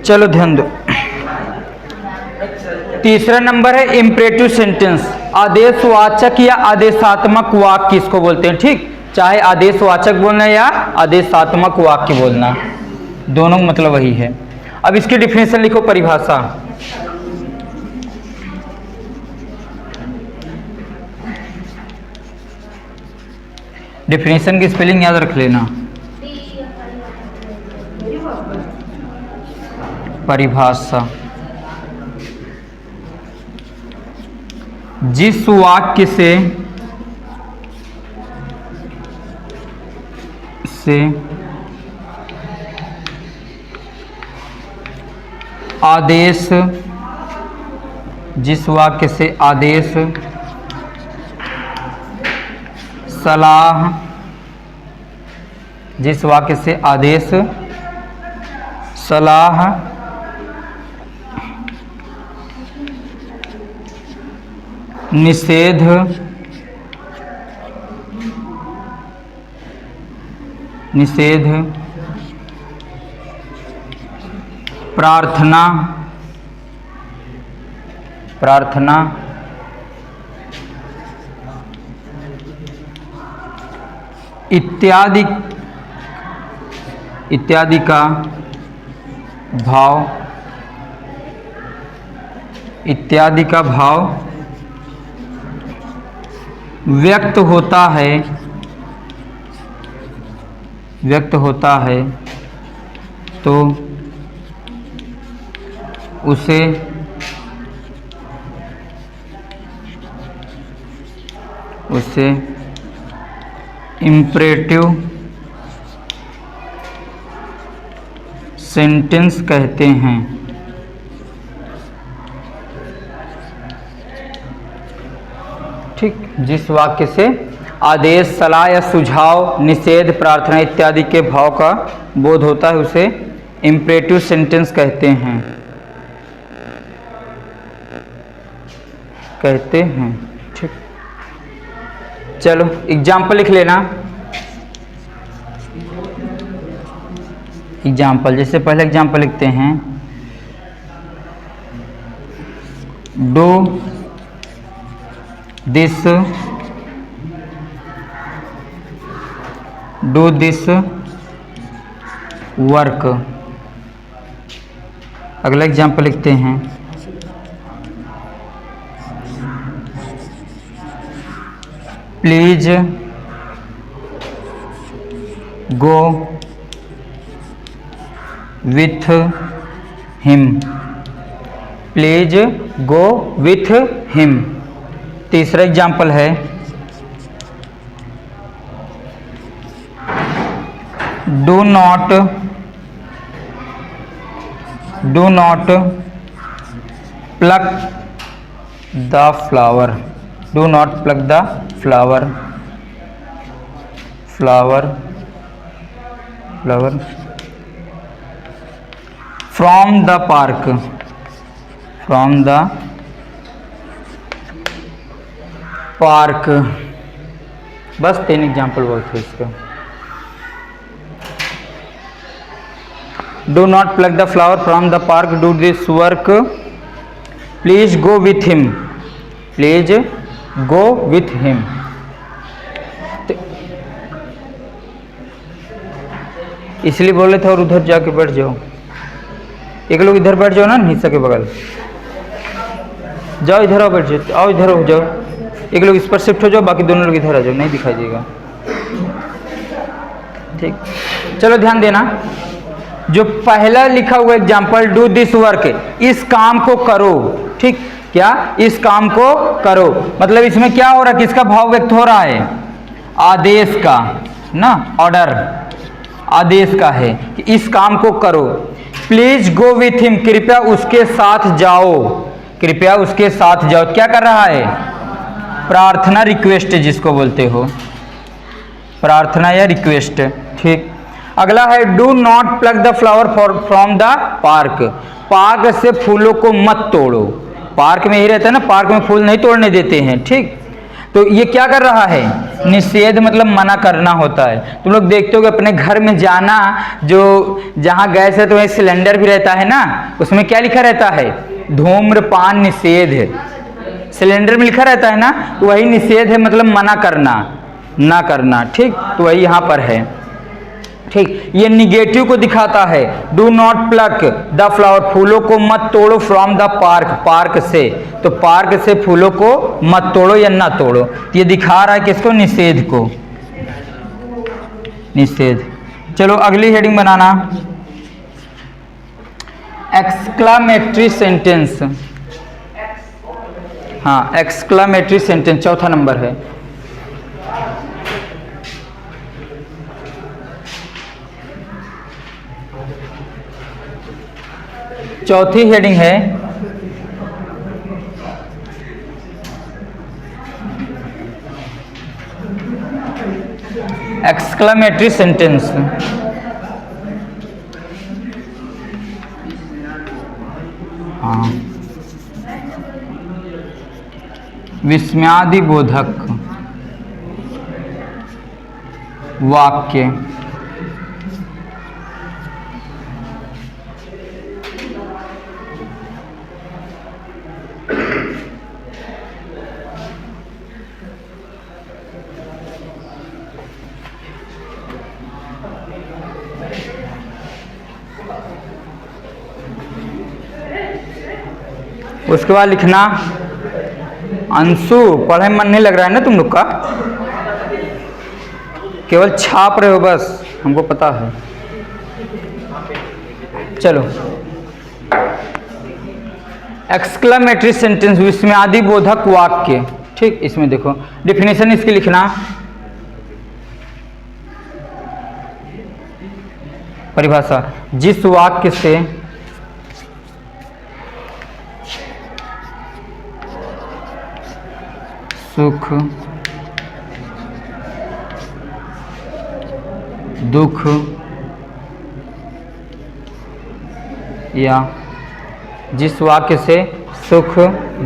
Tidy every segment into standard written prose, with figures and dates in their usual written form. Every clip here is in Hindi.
चलो ध्यान दो। तीसरा नंबर है इंपरेटिव सेंटेंस। आदेशवाचक या आदेशात्मक वाक्य किसको बोलते हैं? ठीक, चाहे आदेशवाचक बोलना या आदेशात्मक वाक्य बोलना, दोनों मतलब वही है। अब इसकी डिफिनेशन लिखो, परिभाषा। डिफिनेशन की स्पेलिंग याद रख लेना। परिभाषा, जिस वाक्य से आदेश, जिस वाक्य से आदेश, सलाह, जिस वाक्य से आदेश, सलाह, निषेध, प्रार्थना, इत्यादि का भाव व्यक्त होता है तो उसे इंपरेटिव सेंटेंस कहते हैं। ठीक, जिस वाक्य से आदेश, सलाह या सुझाव, निषेध, प्रार्थना इत्यादि के भाव का बोध होता है उसे इंपरेटिव सेंटेंस कहते हैं। ठीक, चलो एग्जाम्पल लिख लेना। एग्जाम्पल, जैसे पहले एग्जाम्पल लिखते हैं, डू दिस वर्क। अगला एग्जाम्पल लिखते हैं, please go with him. Please go with him. तीसरा एग्जाम्पल है, do not plug the flower. Do not plug the flower from the park. बस 3 एग्जाम्पल बहुत है इसका। Do not plug the flower from the park, do this work, please go with him. इसलिए बोले थे और उधर जाके बैठ जाओ। एक लोग इधर बैठ जाओ ना, हिस्सा के बगल जाओ, इधर आओ, बैठ जाओ, आओ इधर हो जाओ। एक लोग इस पर शिफ्ट हो जाओ, बाकी दोनों लोग इधर आ जाओ, नहीं दिखाई देगा। ठीक, चलो ध्यान देना। जो पहला लिखा हुआ एग्जाम्पल, डू दिस वर्क, इस काम को करो। ठीक, क्या? इस काम को करो, मतलब इसमें क्या हो रहा है, किसका भाव व्यक्त हो रहा है? आदेश का ना, ऑर्डर आदेश का है कि इस काम को करो। प्लीज गो विथ हिम, कृपया उसके साथ जाओ। कृपया उसके साथ जाओ, क्या कर रहा है? प्रार्थना, रिक्वेस्ट जिसको बोलते हो, प्रार्थना या रिक्वेस्ट। ठीक, अगला है do not plug the flower from the park. Park से फूलों को मत तोड़ो। पार्क में ही रहता है ना, पार्क में फूल नहीं तोड़ने देते हैं। ठीक, तो ये क्या कर रहा है? निषेध मतलब मना करना होता है। तुम लोग देखते हो कि अपने घर में जाना, जो जहाँ गैस है तो वहीं सिलेंडर भी रहता है ना, उसमें क्या लिखा रहता है? धूम्रपान निषेध। सिलेंडर में लिखा रहता है ना, तो वही निषेध है, मतलब मना करना, ना करना। ठीक, तो वही यहाँ पर है। ठीक, ये निगेटिव को दिखाता है। Do not plug the flower, फूलों को मत तोड़ो फ्रॉम द पार्क, पार्क से, तो पार्क से फूलों को मत तोड़ो या ना तोड़ो। ये दिखा रहा है किसको? निषेध को, निषेध। चलो अगली हेडिंग बनाना, एक्सक्लामेटरी सेंटेंस। हाँ, एक्सक्लामेटरी सेंटेंस चौथा नंबर है। चौथी हेडिंग है एक्सक्लामेटरी सेंटेंस। हाँ, विस्मयादिबोधक वाक्य। उसके बाद लिखना, अंशु पढ़ने में मन नहीं लग रहा है ना तुम लोग का? केवल छाप रहे हो बस, हमको पता है। चलो, एक्सक्लामेटरी सेंटेंस, विस्मयादिबोधक वाक्य। ठीक, इसमें देखो डिफिनेशन इसकी लिखना, परिभाषा, जिस वाक्य से सुख, दुख या जिस वाक्य से सुख,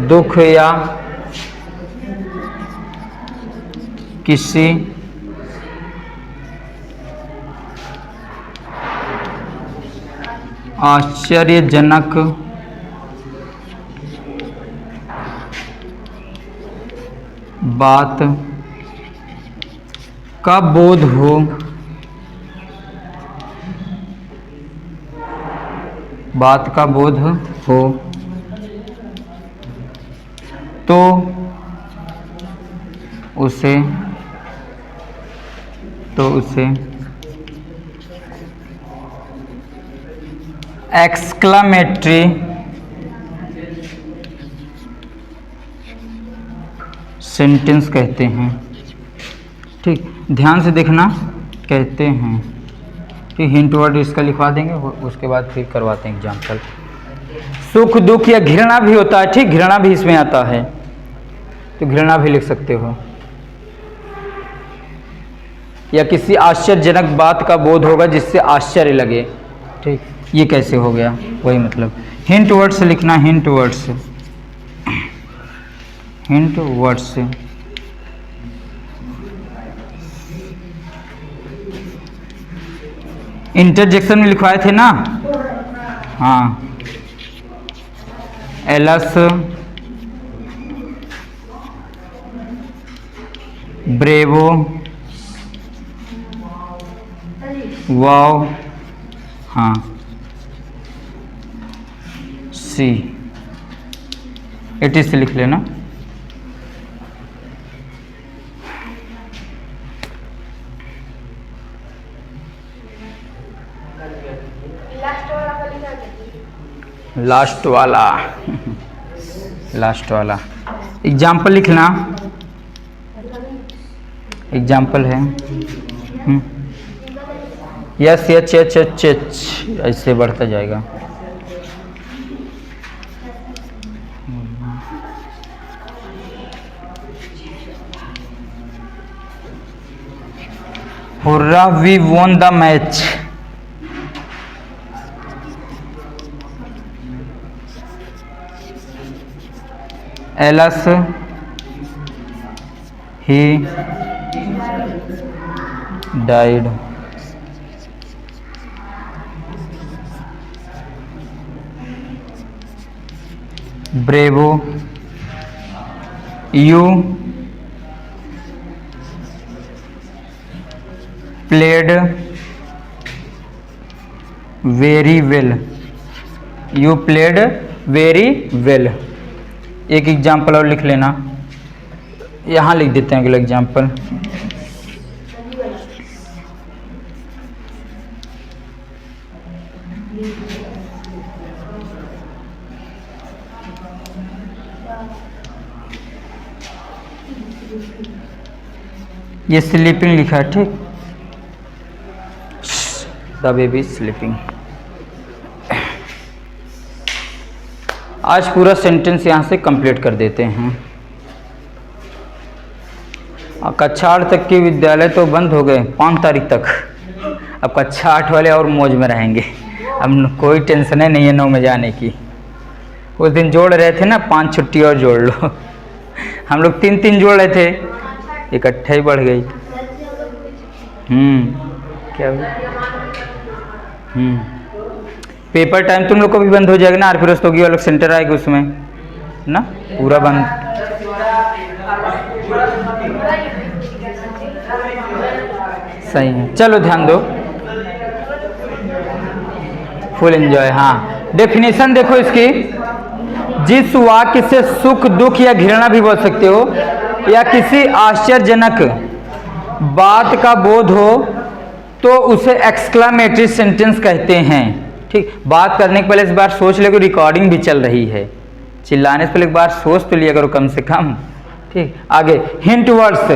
दुख या किसी आश्चर्यजनक बात का बोध हो, बात का बोध हो, तो उसे एक्सक्लामेटरी सेंटेंस कहते हैं। ठीक, ध्यान से देखना, कहते हैं कि हिंट वर्ड इसका लिखवा देंगे, उसके बाद फिर करवाते हैं एग्जाम्पल। सुख, दुख या घृणा भी होता है। ठीक, घृणा भी इसमें आता है, तो घृणा भी लिख सकते हो, या किसी आश्चर्यजनक बात का बोध होगा जिससे आश्चर्य लगे। ठीक, ये कैसे हो गया? वही मतलब हिंट वर्ड से लिखना, हिंट वर्ड से, हिंट वर्ड से। इंटरजेक्शन में लिखवाए थे ना? हाँ, एलस, ब्रेवो, वाव, हाँ, सी, एटी से लिख लेना। लास्ट वाला, लास्ट वाला एग्जाम्पल लिखना, एग्जाम्पल है yes, h h h h, ऐसे बढ़ता जाएगा। Hurrah, we won the match. Alas, he died. Bravo, you played very well. You played very well. एक एग्जाम्पल और लिख लेना, यहाँ लिख देते हैं अगला एग्जाम्पल। ये स्लीपिंग लिखा है, ठीक, द बेबी स्लीपिंग। आज पूरा सेंटेंस यहाँ से कंप्लीट कर देते हैं। कक्षा 8 तक के विद्यालय तो बंद हो गए 5 तारीख तक। अब कक्षा 8 वाले और मौज में रहेंगे, अब कोई टेंशन नहीं है 9 में जाने की। उस दिन जोड़ रहे थे ना, 5 छुट्टी और जोड़ लो। हम लोग 3-3 जोड़ रहे थे, इकट्ठा ही बढ़ गई। क्या पेपर टाइम तुम लोग को भी बंद हो जाएगा ना, आर फिरोस्तोगी वाला सेंटर आएगा उसमें ना, पूरा बंद। सही है, चलो ध्यान दो, फुल एंजॉय। हाँ, डेफिनेशन देखो इसकी। जिस वाक्य से सुख, दुख या घृणा भी बोल सकते हो, या किसी आश्चर्यजनक बात का बोध हो, तो उसे एक्सक्लामेटरी सेंटेंस कहते हैं। ठीक, बात करने के पहले इस बार सोच ले, रिकॉर्डिंग भी चल रही है, चिल्लाने से पहले एक बार सोच तो लिया करो कम से कम। ठीक, आगे हिंट वर्ड्स,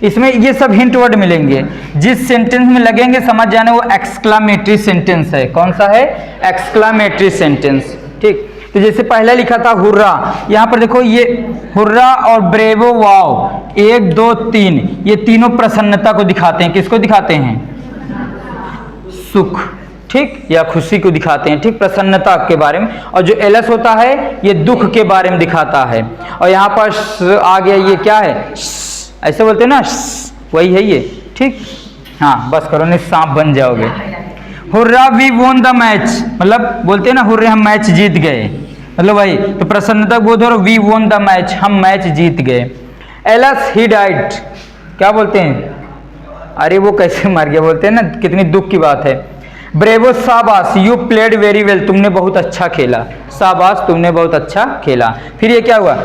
इसमें ये सब हिंट वर्ड मिलेंगे, जिस सेंटेंस में लगेंगे समझ जाना वो एक्सक्लामेटरी सेंटेंस है। कौन सा है? Exclamatory sentence. ठीक, तो जैसे पहले लिखा था हुर्रा, यहाँ पर देखो ये हुर्रा और ब्रेवो वाओ 1 2 3, ये तीनों प्रसन्नता को दिखाते हैं। किसको दिखाते हैं? सुख, ठीक, या खुशी को दिखाते हैं। ठीक, प्रसन्नता के बारे में। और जो एलस होता है ये दुख के बारे में दिखाता है। और यहाँ पर आ गया, ये क्या है? ऐसे बोलते हैं ना, वही है ये। ठीक, हाँ बस करो, नहीं सांप बन जाओगे। Hurrah we won the match, मतलब बोलते हैं ना हुर्रे हम मैच जीत गए, मतलब वही। तो प्रसन्नता बोध हो, वी वोन द मैच, हम मैच जीत गए। एलस ही डाइड, क्या बोलते हैं? अरे वो कैसे मर गया, बोलते हैं ना, कितनी दुख की बात है। ब्रेवो शाबाश, यू प्लेड वेरी वेल, तुमने बहुत अच्छा खेला। शाबाश, तुमने बहुत अच्छा खेला। फिर ये क्या हुआ?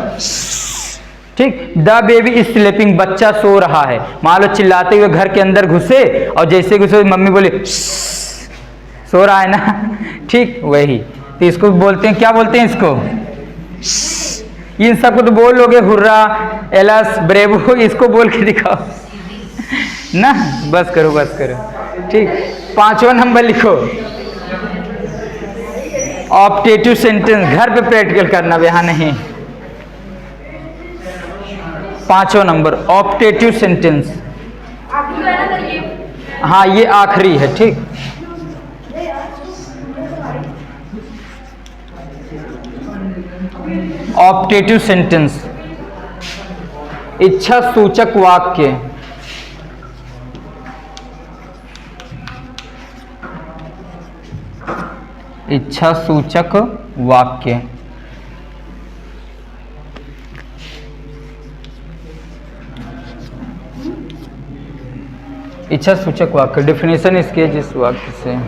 ठीक, द बेबी इज स्लीपिंग, बच्चा सो रहा है। मान लो चिल्लाते हुए घर के अंदर घुसे और जैसे घुसे मम्मी बोली सो रहा है ना, ठीक वही। तो इसको बोलते हैं, क्या बोलते हैं इसको? इन सबको तो बोल लोगे, हुर्रा, एलस, ब्रेवो, इसको बोल के दिखाओ ना। बस करो बस करो। ठीक, 5वां नंबर लिखो, ऑप्टेटिव सेंटेंस। घर पे प्रैक्टिकल करना, यहाँ नहीं। 5वां नंबर ऑप्टेटिव सेंटेंस। हाँ ये आखिरी है। ठीक, ऑप्टेटिव सेंटेंस, इच्छा सूचक वाक्य। इच्छा सूचक वाक्य, इच्छा सूचक वाक्य। डेफिनेशन इसके, जिस वाक्य से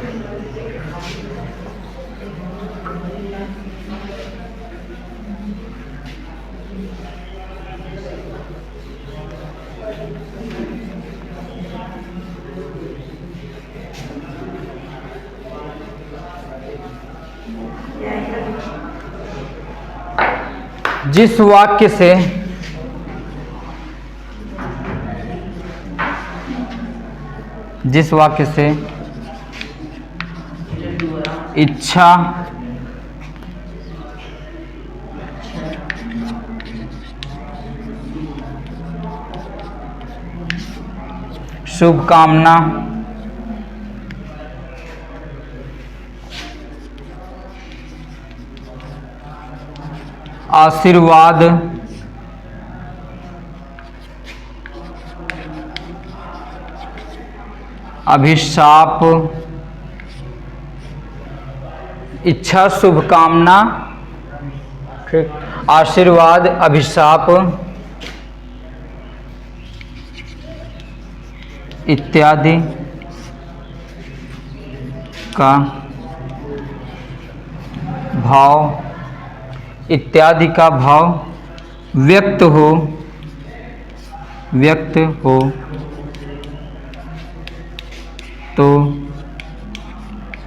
जिस वाक्य से इच्छा शुभकामना, आशीर्वाद, अभिशाप, इच्छा, शुभकामना, ठीक, आशीर्वाद, अभिशाप इत्यादि का भाव, इत्यादि का भाव व्यक्त हो तो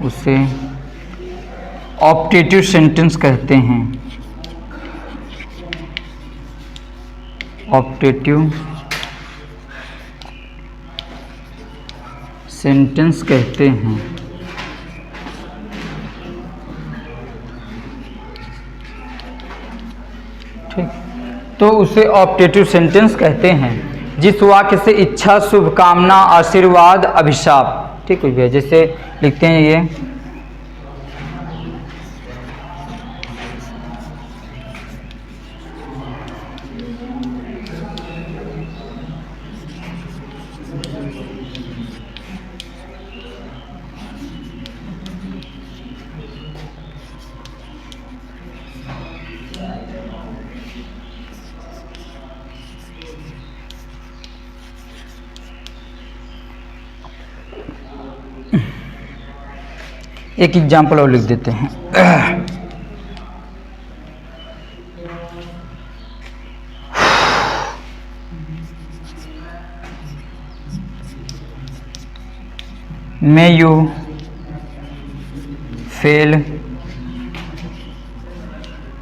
उसे ऑप्टेटिव सेंटेंस कहते हैं। ऑप्टेटिव सेंटेंस कहते हैं। ठीक, तो उसे ऑप्टेटिव सेंटेंस कहते हैं जिस वाक्य से इच्छा, शुभकामना, आशीर्वाद, अभिशाप, ठीक कुछ भी है, जैसे लिखते हैं ये एक एग्जाम्पल और लिख देते हैं। May you fail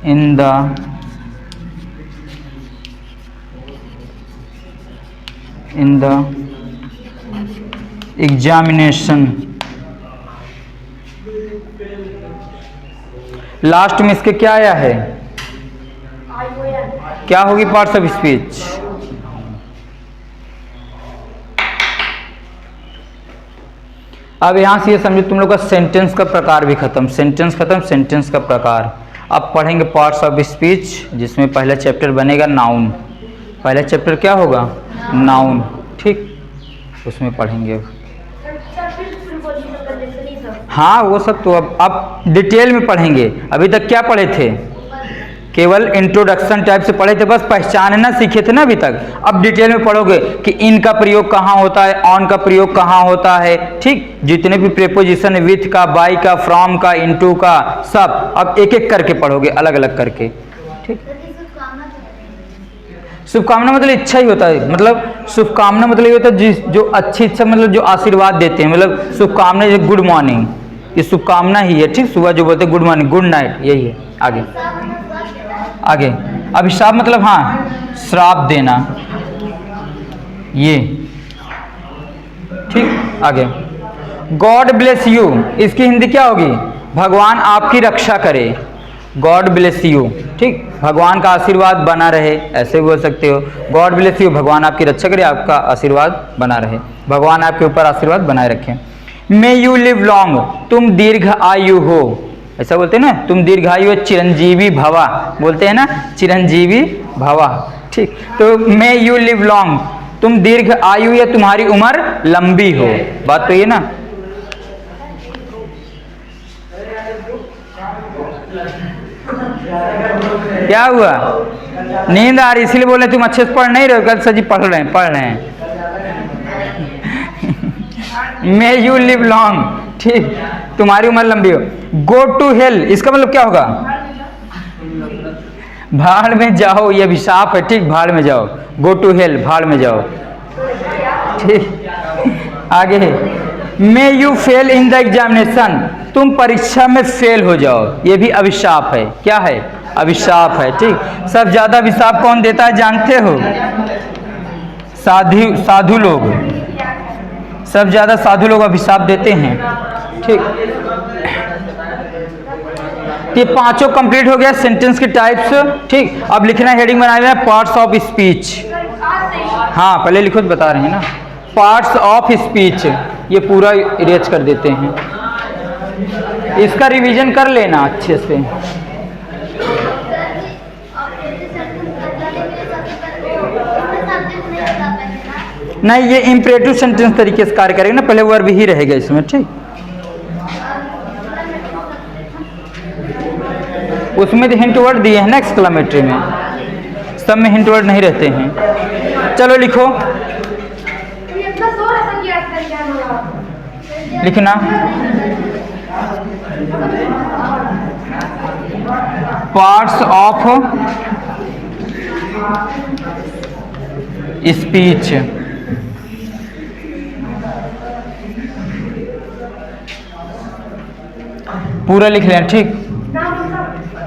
in the examination. Last में इसके क्या आया है, क्या होगी पार्ट्स ऑफ स्पीच? अब यहां से ये समझो तुम लोग का सेंटेंस का प्रकार भी खत्म, सेंटेंस खत्म, सेंटेंस का प्रकार। अब पढ़ेंगे पार्ट्स ऑफ स्पीच, जिसमें पहला चैप्टर बनेगा नाउन। पहला चैप्टर क्या होगा? नाउन, ठीक, उसमें पढ़ेंगे। हाँ, वो सब तो अब डिटेल में पढ़ेंगे। अभी तक क्या पढ़े थे? केवल इंट्रोडक्शन टाइप से पढ़े थे, बस पहचानना सीखे थे ना अभी तक। अब डिटेल में पढ़ोगे कि इन का प्रयोग कहाँ होता है, ऑन का प्रयोग कहाँ होता है, ठीक, जितने भी प्रेपोजिशन, विथ का, बाय का, फ्रॉम का, इनटू का, सब अब एक एक करके पढ़ोगे, अलग अलग करके, ठीक। शुभकामना मतलब इच्छा ही होता है, मतलब शुभकामना मतलब ये होता है जो अच्छी इच्छा, मतलब जो आशीर्वाद देते हैं, मतलब शुभकामना, जो गुड मॉर्निंग, ये शुभकामना ही है, ठीक। सुबह जो बोलते हैं गुड मॉर्निंग, गुड नाइट, यही है। आगे अभिशाप मतलब हाँ, श्राप देना, ये, ठीक। आगे गॉड ब्लेस यू, इसकी हिंदी क्या होगी? भगवान आपकी रक्षा करे। गॉड ब्लेस यू, ठीक, भगवान का आशीर्वाद बना रहे, ऐसे बोल सकते हो। गॉड ब्लेस यू, भगवान आपकी रक्षा करे, आपका आशीर्वाद बना रहे, भगवान आपके ऊपर आशीर्वाद बनाए रखें। मे यू लिव लॉन्ग, तुम दीर्घ आयु हो, ऐसा बोलते हैं ना, तुम दीर्घायु हो, चिरंजीवी भवा, बोलते हैं ना, चिरंजीवी भवा, ठीक। तो मे यू लिव लॉन्ग, तुम दीर्घ आयु या तुम्हारी उम्र लंबी हो, बात तो ये ना। क्या हुआ? नींद आ रही इसलिए बोले तुम अच्छे से पढ़ नहीं रहे हो? कल सजी पढ़ रहे हैं। मे यू लिव लॉन्ग, ठीक, तुम्हारी उम्र लंबी हो। गो टू हेल, इसका मतलब क्या होगा? भाड़ में जाओ, ये अभिशाप है, ठीक, भाड़ में जाओ। गो टू हेल, भाड़ में जाओ, ठीक। आगे may you fail in the examination, तुम परीक्षा में फेल हो जाओ, ये भी अभिशाप है। क्या है? अभिशाप है, ठीक। सब ज्यादा अभिशाप कौन देता है जानते हो? साधु लोग, सब ज्यादा साधु लोग अभिशाप देते हैं, ठीक। ये पांचों कंप्लीट हो गया सेंटेंस के टाइप्स, ठीक। अब लिखना, हेडिंग बना लेना, पार्ट्स ऑफ स्पीच। हाँ, पहले लिखो तो बता रहे हैं ना, पार्ट्स ऑफ स्पीच, ये पूरा इरेज कर देते हैं। इसका रिवीजन कर लेना अच्छे से। नहीं, ये इम्परेटिव सेंटेंस तरीके से कार्य करेगा ना, पहले वर्ब ही रहेगा इसमें, ठीक। उसमें तो हिंट वर्ड दिए हैं ना एक्सक्लेमेटरी में, सब में हिंट वर्ड नहीं रहते हैं। चलो लिखो, लिखना पार्ट्स ऑफ स्पीच। पूरा लिख लें, ठीक।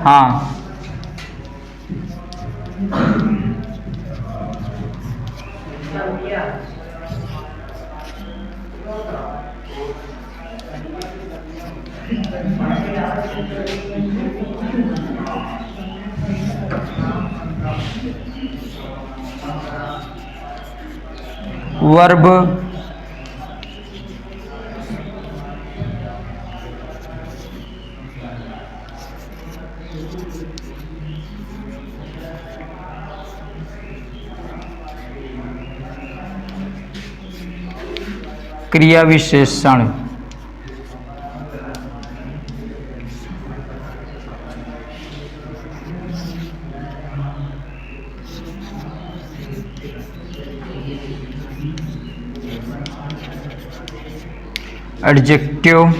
हाँ, वर्ब, क्रिया विशेषण, एडजेक्टिव,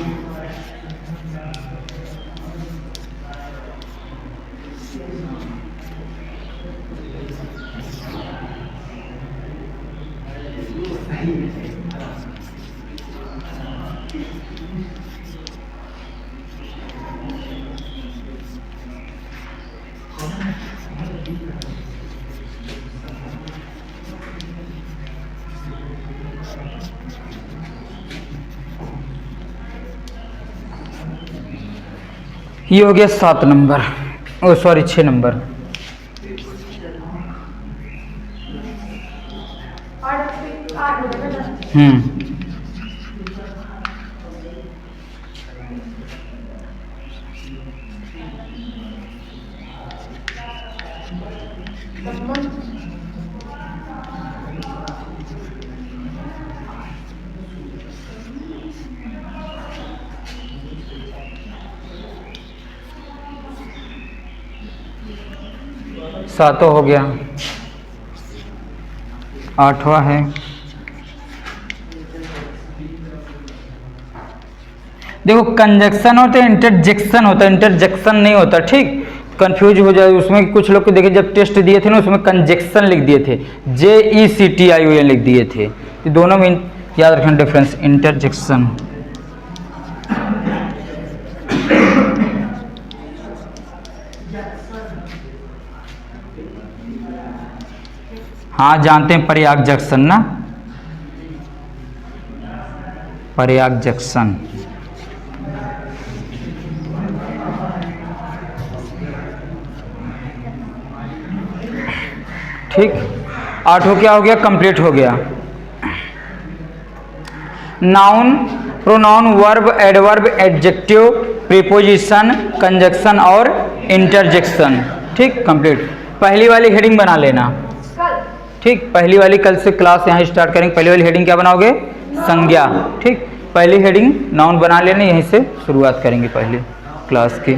ये हो गया 7 नंबर, ओ सॉरी 6 नंबर। सातों हो गया, 8वां है। देखो कंजक्शन होता है, इंटरजेक्शन होता है, इंटरजेक्शन नहीं होता, ठीक। कंफ्यूज हो जाए उसमें, कुछ लोग को देखिए जब टेस्ट दिए थे ना उसमें कंजक्शन लिख दिए थे, JECTION लिख दिए थे। ये दोनों में याद रखना डिफरेंस, इंटरजेक्शन। हाँ जानते हैं, पर्याग जंक्शन ना, पर्याग जंक्शन, ठीक। 8 क्या हो गया, कंप्लीट हो गया। Noun, pronoun, verb, adverb, adjective, preposition, conjunction और इंटरजेक्शन, ठीक, कंप्लीट। पहली वाली हेडिंग बना लेना, ठीक। पहली वाली कल से क्लास यहाँ स्टार्ट करेंगे। पहली वाली हेडिंग क्या बनाओगे, संज्ञा, ठीक। पहली हेडिंग नाउन बना लेना, यहीं से शुरुआत करेंगे पहली क्लास की।